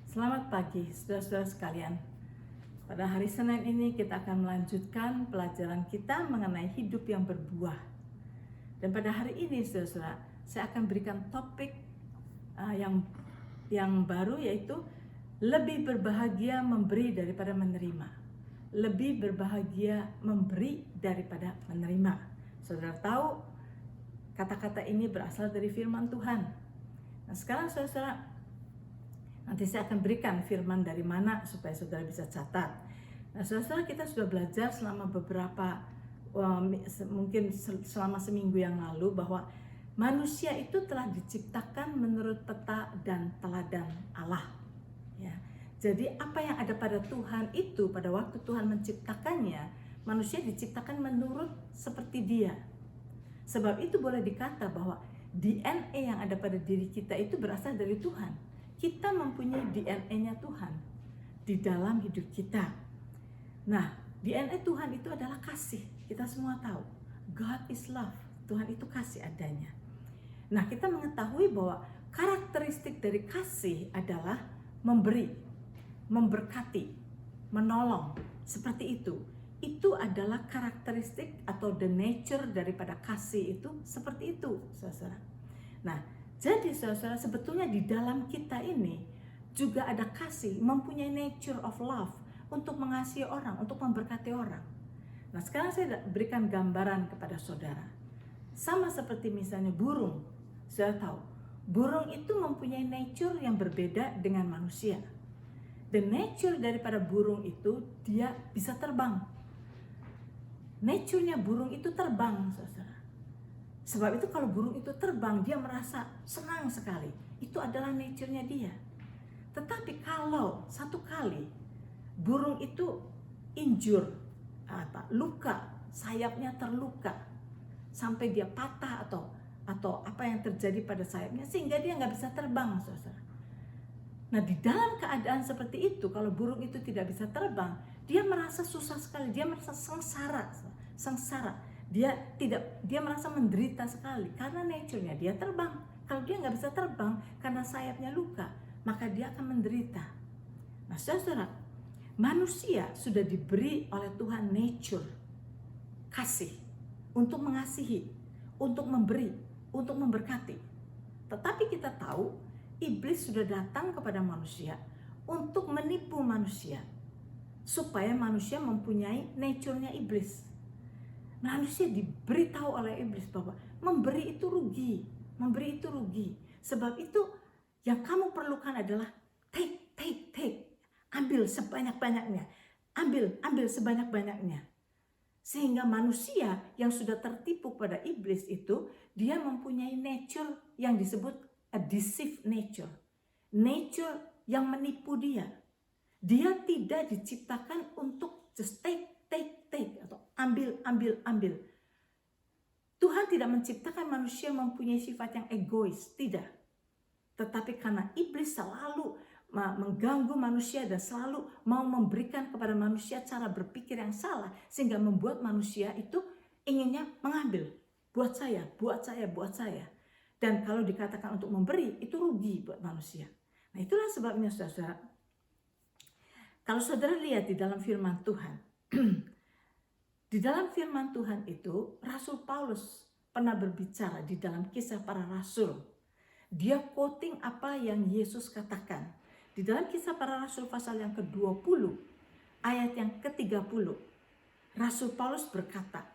Selamat pagi, saudara-saudara sekalian. Pada hari Senin ini kita akan melanjutkan pelajaran kita mengenai hidup yang berbuah. Dan pada hari ini, saudara-saudara, saya akan berikan topik yang baru, yaitu lebih berbahagia memberi daripada menerima. Lebih berbahagia memberi daripada menerima. Saudara tahu, kata-kata ini berasal dari firman Tuhan. Nah, sekarang saudara, nanti saya akan berikan firman dari mana supaya saudara bisa catat. Nah, saudara, kita sudah belajar selama mungkin selama seminggu yang lalu bahwa manusia itu telah diciptakan menurut peta dan teladan Allah. Ya. Jadi apa yang ada pada Tuhan itu, pada waktu Tuhan menciptakannya, manusia diciptakan menurut seperti Dia. Sebab itu boleh dikata bahwa DNA yang ada pada diri kita itu berasal dari Tuhan. Kita mempunyai DNA-nya Tuhan di dalam hidup kita. Nah, DNA Tuhan itu adalah kasih. Kita semua tahu, God is love. Tuhan itu kasih adanya. Nah, kita mengetahui bahwa karakteristik dari kasih adalah memberi, memberkati, menolong. Seperti itu. Itu adalah karakteristik atau the nature daripada kasih itu seperti itu, saudara. Nah, jadi saudara, sebetulnya di dalam kita ini juga ada kasih, mempunyai nature of love untuk mengasihi orang, untuk memberkati orang. Nah, sekarang saya berikan gambaran kepada saudara. Sama seperti misalnya burung. Saudara tahu, burung itu mempunyai nature yang berbeda dengan manusia. The nature daripada burung itu, dia bisa terbang. Nature-nya burung itu terbang, saudara. Sebab itu kalau burung itu terbang, dia merasa senang sekali. Itu adalah nature-nya dia. Tetapi kalau satu kali burung itu injure, luka, sayapnya terluka, sampai dia patah atau apa yang terjadi pada sayapnya, sehingga dia nggak bisa terbang, saudara. Nah, di dalam keadaan seperti itu, kalau burung itu tidak bisa terbang, dia merasa susah sekali, dia merasa sengsara. Dia merasa menderita sekali karena nature-nya dia terbang. Kalau dia nggak bisa terbang karena sayapnya luka, maka dia akan menderita. Nah, saudara, manusia sudah diberi oleh Tuhan nature kasih, untuk mengasihi, untuk memberi, untuk memberkati. Tetapi kita tahu iblis sudah datang kepada manusia untuk menipu manusia supaya manusia mempunyai nature-nya iblis. Manusia diberitahu oleh iblis bahwa memberi itu rugi, memberi itu rugi. Sebab itu yang kamu perlukan adalah take. Ambil sebanyak-banyaknya, ambil sebanyak-banyaknya. Sehingga manusia yang sudah tertipu pada iblis itu, dia mempunyai nature yang disebut a deceived nature. Nature yang menipu dia. Dia tidak diciptakan untuk just take atau ambil. Tuhan tidak menciptakan manusia mempunyai sifat yang egois, tidak. Tetapi karena iblis selalu mengganggu manusia dan selalu mau memberikan kepada manusia cara berpikir yang salah, sehingga membuat manusia itu inginnya mengambil. Buat saya. Dan kalau dikatakan untuk memberi, itu rugi buat manusia. Nah, itulah sebabnya saudara, kalau saudara lihat di dalam firman Tuhan, di dalam firman Tuhan itu, Rasul Paulus pernah berbicara di dalam Kisah Para Rasul. Dia quoting apa yang Yesus katakan. Di dalam Kisah Para Rasul pasal yang ke-20, ayat yang ke-30, Rasul Paulus berkata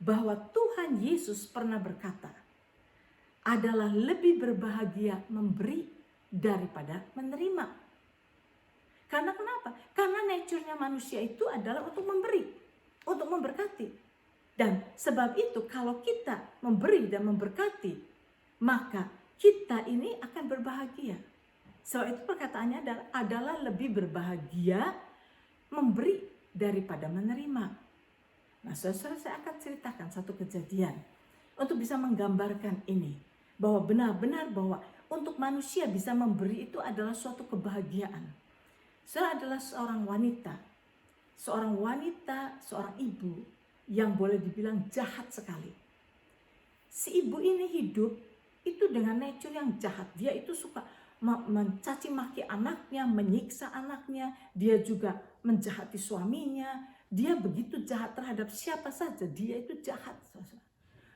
bahwa Tuhan Yesus pernah berkata, adalah lebih berbahagia memberi daripada menerima. Karena kenapa? Karena nature-nya manusia itu adalah untuk memberi, untuk memberkati. Dan sebab itu kalau kita memberi dan memberkati, maka kita ini akan berbahagia. Sebab itu perkataannya adalah lebih berbahagia memberi daripada menerima. Nah, saudara, saya akan ceritakan satu kejadian untuk bisa menggambarkan ini, bahwa benar-benar bahwa untuk manusia bisa memberi itu adalah suatu kebahagiaan. Saya adalah seorang wanita, seorang ibu yang boleh dibilang jahat sekali. Si ibu ini hidup itu dengan nature yang jahat. Dia itu suka mencaci maki anaknya, menyiksa anaknya, dia juga menjahati suaminya, dia begitu jahat terhadap siapa saja, dia itu jahat.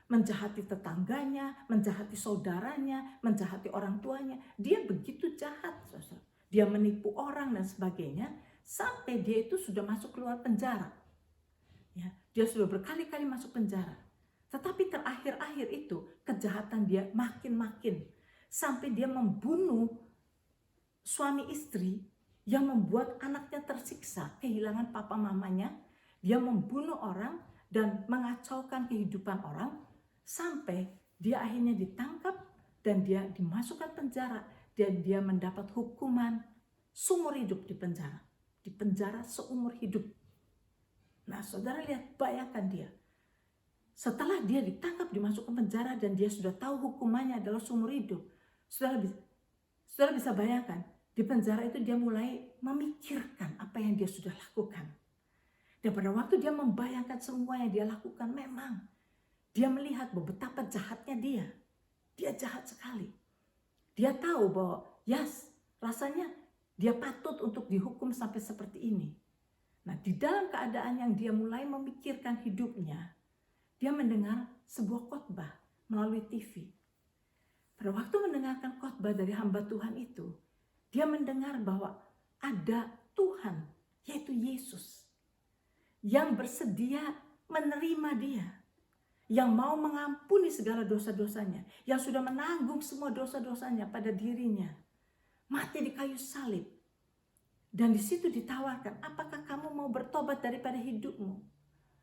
Menjahati tetangganya, menjahati saudaranya, menjahati orang tuanya, dia begitu jahat. Dia menipu orang dan sebagainya, sampai dia itu sudah masuk keluar penjara. Ya, dia sudah berkali-kali masuk penjara. Tetapi terakhir-akhir itu kejahatan dia makin-makin. Sampai dia membunuh suami istri yang membuat anaknya tersiksa, kehilangan papa mamanya. Dia membunuh orang dan mengacaukan kehidupan orang sampai dia akhirnya ditangkap dan dia dimasukkan penjara dan dia mendapat hukuman seumur hidup di penjara. Di penjara seumur hidup. Nah, saudara lihat, bayangkan dia. Setelah dia ditangkap, dimasukkan penjara dan dia sudah tahu hukumannya adalah seumur hidup. Saudara bisa bayangkan, di penjara itu dia mulai memikirkan apa yang dia sudah lakukan. Dan pada waktu dia membayangkan semua yang dia lakukan, memang dia melihat betapa jahatnya dia. Dia jahat sekali. Dia tahu bahwa rasanya dia patut untuk dihukum sampai seperti ini. Nah, di dalam keadaan yang dia mulai memikirkan hidupnya, dia mendengar sebuah khotbah melalui TV. Pada waktu mendengarkan khotbah dari hamba Tuhan itu, dia mendengar bahwa ada Tuhan, yaitu Yesus, yang bersedia menerima dia, yang mau mengampuni segala dosa-dosanya, yang sudah menanggung semua dosa-dosanya pada dirinya, mati di kayu salib. Dan di situ ditawarkan, apakah kamu mau bertobat daripada hidupmu?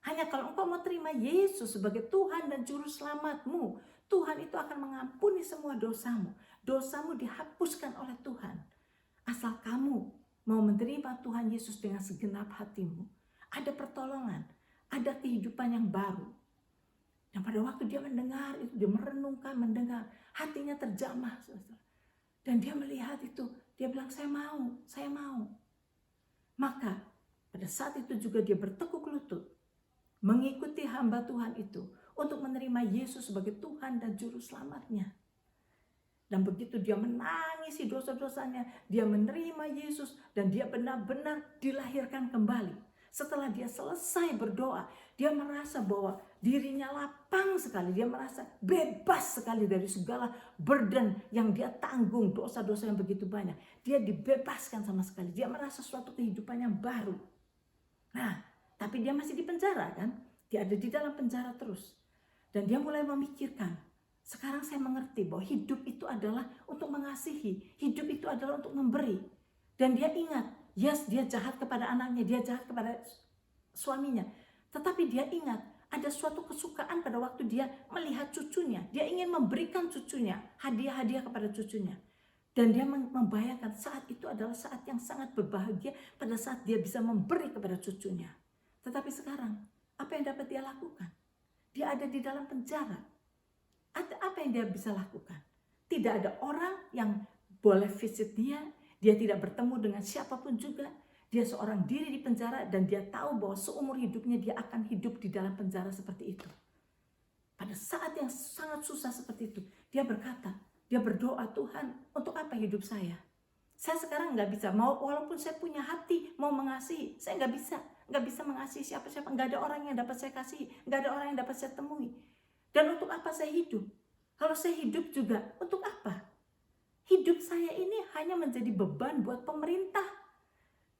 Hanya kalau engkau mau terima Yesus sebagai Tuhan dan Juru Selamatmu, Tuhan itu akan mengampuni semua dosamu. Dosamu dihapuskan oleh Tuhan. Asal kamu mau menerima Tuhan Yesus dengan segenap hatimu. Ada pertolongan, ada kehidupan yang baru. Dan pada waktu dia mendengar itu, dia merenungkan, mendengar, hatinya terjamah. Dan dia melihat itu, dia bilang, saya mau. Maka pada saat itu juga dia bertekuk lutut, mengikuti hamba Tuhan itu untuk menerima Yesus sebagai Tuhan dan Juru Selamatnya. Dan begitu dia menangisi dosa-dosanya, dia menerima Yesus dan dia benar-benar dilahirkan kembali. Setelah dia selesai berdoa, dia merasa bahwa dirinya lapang sekali. Dia merasa bebas sekali dari segala burden yang dia tanggung, dosa-dosa yang begitu banyak. Dia dibebaskan sama sekali. Dia merasa suatu kehidupan yang baru. Nah, tapi dia masih di penjara kan? Dia ada di dalam penjara terus. Dan dia mulai memikirkan, sekarang saya mengerti bahwa hidup itu adalah untuk mengasihi. Hidup itu adalah untuk memberi. Dan dia ingat, dia jahat kepada anaknya, dia jahat kepada suaminya. Tetapi dia ingat, ada suatu kesukaan pada waktu dia melihat cucunya. Dia ingin memberikan cucunya, hadiah-hadiah kepada cucunya. Dan dia membayangkan saat itu adalah saat yang sangat berbahagia pada saat dia bisa memberi kepada cucunya. Tetapi sekarang, apa yang dapat dia lakukan? Dia ada di dalam penjara. Apa yang dia bisa lakukan? Tidak ada orang yang boleh visit dia. Dia tidak bertemu dengan siapapun juga. Dia seorang diri di penjara dan dia tahu bahwa seumur hidupnya dia akan hidup di dalam penjara seperti itu. Pada saat yang sangat susah seperti itu, dia berkata, dia berdoa, Tuhan, untuk apa hidup saya? Saya sekarang nggak bisa, walaupun saya punya hati mau mengasihi, saya nggak bisa mengasihi siapa-siapa, nggak ada orang yang dapat saya kasihi, nggak ada orang yang dapat saya temui. Dan untuk apa saya hidup? Kalau saya hidup juga, untuk apa? Hidup saya ini hanya menjadi beban buat pemerintah.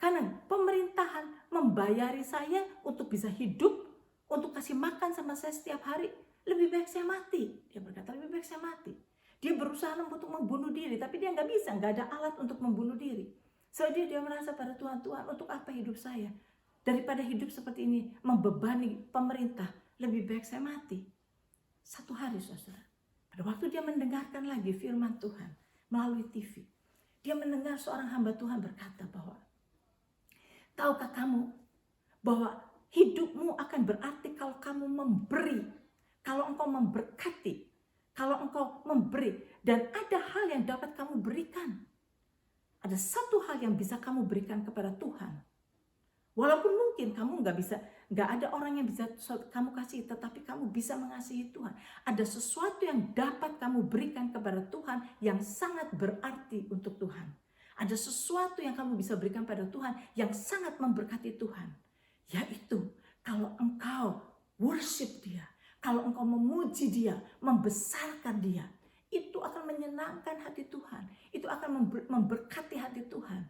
Karena pemerintahan membayari saya untuk bisa hidup, untuk kasih makan sama saya setiap hari. Lebih baik saya mati. Dia berkata, lebih baik saya mati. Dia berusaha untuk membunuh diri, tapi dia nggak bisa, nggak ada alat untuk membunuh diri. Soalnya dia merasa pada Tuhan, untuk apa hidup saya? Daripada hidup seperti ini, membebani pemerintah, lebih baik saya mati. Satu hari, saudara, pada waktu dia mendengarkan lagi firman Tuhan melalui TV, dia mendengar seorang hamba Tuhan berkata bahwa, tahukah kamu bahwa hidupmu akan berarti kalau kamu memberi, kalau engkau memberkati, kalau engkau memberi, dan ada hal yang dapat kamu berikan. Ada satu hal yang bisa kamu berikan kepada Tuhan. Walaupun mungkin kamu nggak ada orang yang bisa kamu kasih, tetapi kamu bisa mengasihi Tuhan. Ada sesuatu yang dapat kamu berikan kepada Tuhan yang sangat berarti untuk Tuhan. Ada sesuatu yang kamu bisa berikan pada Tuhan yang sangat memberkati Tuhan. Yaitu kalau engkau worship Dia, kalau engkau memuji Dia, membesarkan Dia, itu akan menyenangkan hati Tuhan. Itu akan memberkati hati Tuhan.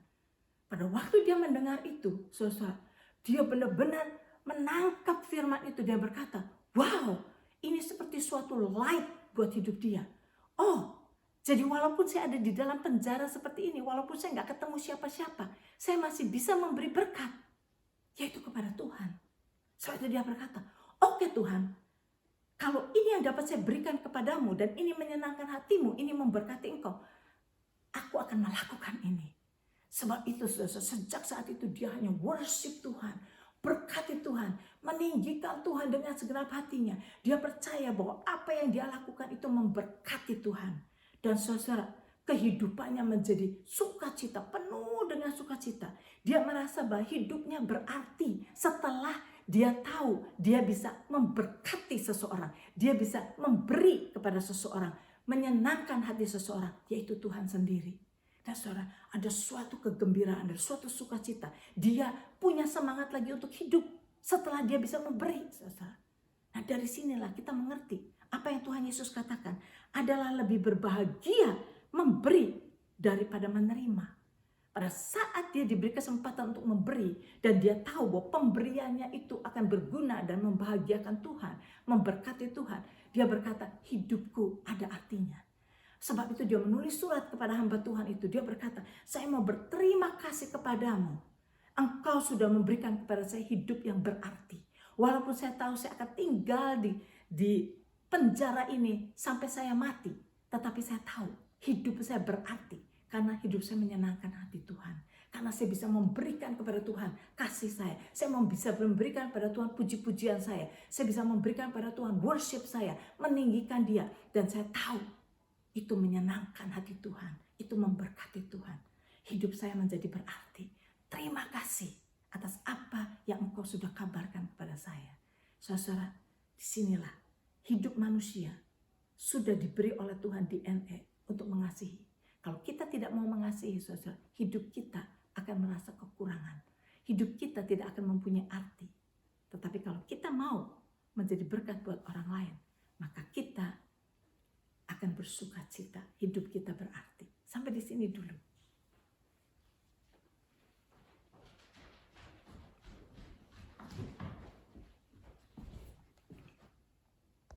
Pada waktu dia mendengar itu, saudara, dia benar-benar menangkap firman itu. Dia berkata, wow, ini seperti suatu light buat hidup dia. Oh, jadi walaupun saya ada di dalam penjara seperti ini, walaupun saya nggak ketemu siapa-siapa, saya masih bisa memberi berkat, yaitu kepada Tuhan. Sebab itu dia berkata, oke Tuhan, kalau ini yang dapat saya berikan kepadamu dan ini menyenangkan hatimu, ini memberkati engkau, aku akan melakukan ini. Sebab itu sejak saat itu dia hanya worship Tuhan, berkati Tuhan, meninggikan Tuhan dengan segenap hatinya. Dia percaya bahwa apa yang dia lakukan itu memberkati Tuhan. Dan saudara, kehidupannya menjadi sukacita, penuh dengan sukacita. Dia merasa bahwa hidupnya berarti setelah dia tahu dia bisa memberkati seseorang. Dia bisa memberi kepada seseorang, menyenangkan hati seseorang, yaitu Tuhan sendiri. Dan saudara, ada suatu kegembiraan, ada suatu sukacita. Dia punya semangat lagi untuk hidup setelah dia bisa memberi, saudara. Nah, dari sinilah kita mengerti apa yang Tuhan Yesus katakan adalah lebih berbahagia memberi daripada menerima. Pada saat dia diberi kesempatan untuk memberi dan dia tahu bahwa pemberiannya itu akan berguna dan membahagiakan Tuhan, memberkati Tuhan, dia berkata, hidupku ada artinya. Sebab itu dia menulis surat kepada hamba Tuhan itu. Dia berkata, saya mau berterima kasih kepadamu. Engkau sudah memberikan kepada saya hidup yang berarti. Walaupun saya tahu saya akan tinggal di penjara ini sampai saya mati. Tetapi saya tahu hidup saya berarti. Karena hidup saya menyenangkan hati Tuhan. Karena saya bisa memberikan kepada Tuhan kasih saya. Saya bisa memberikan kepada Tuhan puji-pujian saya. Saya bisa memberikan kepada Tuhan worship saya. Meninggikan Dia. Dan saya tahu itu menyenangkan hati Tuhan. Itu memberkati Tuhan. Hidup saya menjadi berarti. Terima kasih atas apa yang Engkau sudah kabarkan kepada saya. Saudara, disinilah hidup manusia sudah diberi oleh Tuhan DNA untuk mengasihi. Kalau kita tidak mau mengasihi, saudara, hidup kita akan merasa kekurangan. Hidup kita tidak akan mempunyai arti. Tetapi kalau kita mau menjadi berkat buat orang lain, maka kita akan bersuka cita, hidup kita berarti. Sampai di sini dulu.